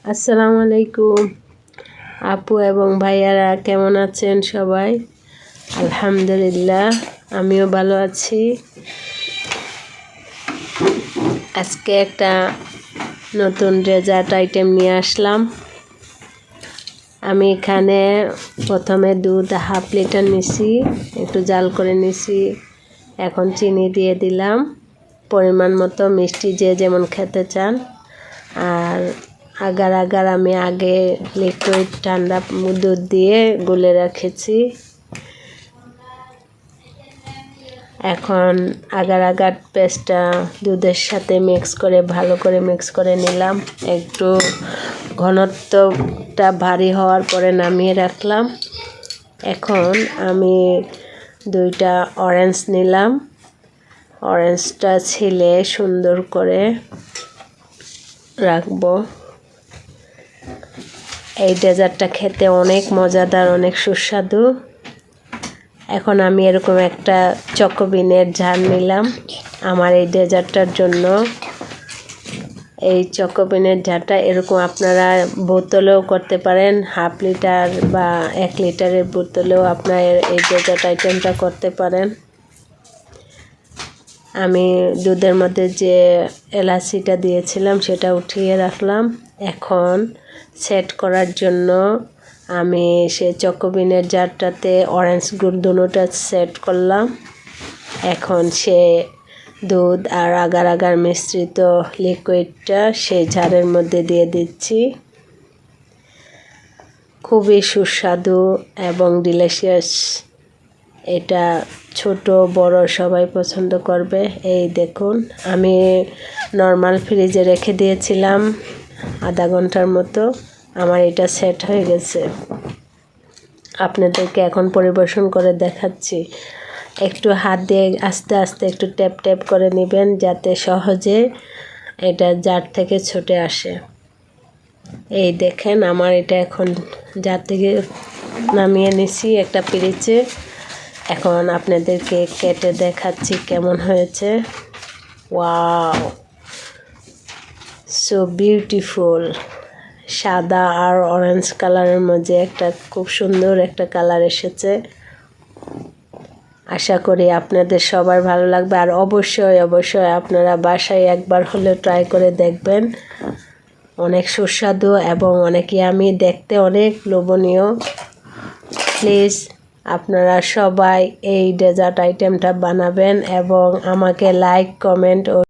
আসসালামু আলাইকুম আপু এবং ভাইয়ারা, কেমন আছেন সবাই? আলহামদুলিল্লাহ, আমিও ভালো আছি। আজকে একটা নতুন ডেজার্ট আইটেম নিয়ে আসলাম। আমি এখানে প্রথমে দুধ হাফ লিটার নিছি, একটু জাল করে নিছি। এখন চিনি দিয়ে দিলাম, পরিমাণ মতো মিষ্টি যে যেমন খেতে চান। আর আগার আমি আগে লিকুইড ঠান্ডা দুধ দিয়ে গুলে রেখেছি। এখন আগার পেস্টটা দুধের সাথে ভালো করে মিক্স করে নিলাম। একটু ঘনত্বটা ভারী হওয়ার পরে নামিয়ে রাখলাম। এখন আমি 2টা অরেঞ্জ নিলাম। অরেঞ্জটা ছিলে সুন্দর করে রাখবো। এই ডেজার্টটা খেতে অনেক মজাদার, অনেক সুস্বাদু। এখন আমি এরকম একটা চকোবিনের ঝাড় নিলাম আমার এই ডেজার্টটার জন্য। এই চকোবিনের ঝাড়টা এরকম আপনারা বোতলেও করতে পারেন, হাফ লিটার বা 1 লিটারের বোতলেও আপনারা এই ডেজার্ট আইটেমটা করতে পারেন। আমি দুধের মধ্যে যে এলাচিটা দিয়েছিলাম সেটা উঠিয়ে রাখলাম। এখন সেট করার জন্য আমি সেই চকোবিনের জারটাতে অরেঞ্জ গুড় দুটোটা সেট করলাম। এখন সে দুধ আর আগার মিশ্রিত লিকুইডটা সেই জারের মধ্যে দিয়ে দিচ্ছি। খুবই সুস্বাদু এবং ডিলিশিয়াস। এটা ছোট বড় সবাই পছন্দ করবে। এই দেখুন, আমি নর্মাল ফ্রিজে রেখে দিয়েছিলাম আধা ঘন্টার মতো। আমার এটা সেট হয়ে গেছে। আপনাদেরকে এখন পরিবেশন করে দেখাচ্ছি। একটু হাত দিয়ে আস্তে আস্তে একটু ট্যাপ করে নেবেন, যাতে সহজে এটা জার থেকে ছুটে আসে। এই দেখেন, আমার এটা এখন জার থেকে নামিয়ে নিছি একটা পিরিচে। এখন আপনাদেরকে কেটে দেখাচ্ছি কেমন হয়েছে। Wow, so beautiful. সাদা আর অরেঞ্জ কালারের মধ্যে একটা খুব সুন্দর একটা কালার এসেছে। আশা করি আপনাদের সবার ভালো লাগবে। আর অবশ্যই আপনারা বাসায় একবার হলেও ট্রাই করে দেখবেন। অনেক সুস্বাদু এবং অনেক ইয়ামি, দেখতে অনেক লোভনীয়। প্লিজ আপনারা সবাই এই ডেজার্ট আইটেমটা বানাবেন এবং আমাকে লাইক, কমেন্ট ও